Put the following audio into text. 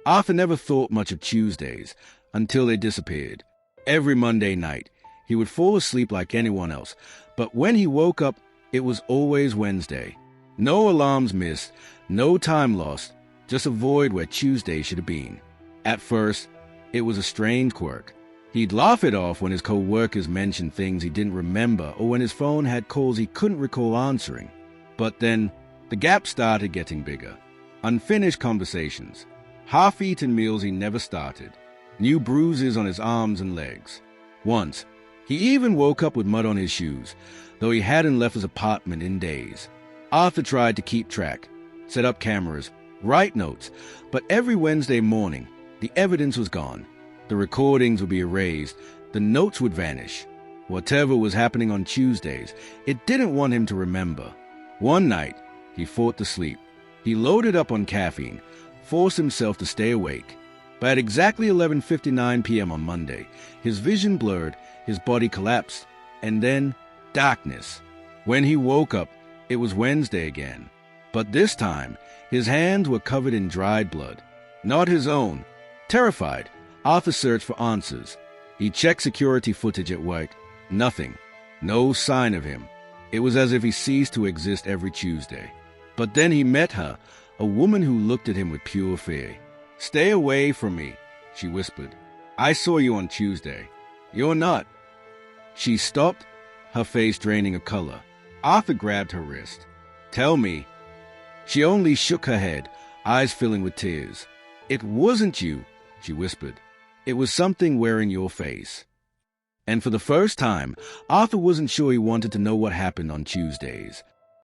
Arthur never thought much of Tuesdays until they disappeared. Every Monday night, he would fall asleep like anyone else, but when he woke up, it was always Wednesday. No alarms missed, no time lost, just a void where Tuesday should have been. At first, it was a strange quirk. He'd laugh it off when his co-workers mentioned things he didn't remember or when his phone had calls he couldn't recall answering. But then, the gap started getting bigger. Unfinished conversations, half-eaten meals he never started, new bruises on his arms and legs. Once, he even woke up with mud on his shoes, though he hadn't left his apartment in days. Arthur tried to keep track, set up cameras, write notes, but every Wednesday morning, the evidence was gone. The recordings would be erased, the notes would vanish. Whatever was happening on Tuesdays, it didn't want him to remember. One night, he fought to sleep. He loaded up on caffeine, forced himself to stay awake. But at exactly 11:59 p.m. on Monday, his vision blurred, his body collapsed, and then darkness. When he woke up, it was Wednesday again. But this time, his hands were covered in dried blood. Not his own. Terrified, Arthur searched for answers. He checked security footage at work. Nothing. No sign of him. It was as if he ceased to exist every Tuesday. But then he met her, a woman who looked at him with pure fear. "Stay away from me," she whispered. "I saw you on Tuesday. You're not." She stopped, her face draining of color. Arthur grabbed her wrist. "Tell me." She only shook her head, eyes filling with tears. "It wasn't you," she whispered. "It was something wearing your face." And for the first time, Arthur wasn't sure he wanted to know what happened on Tuesdays.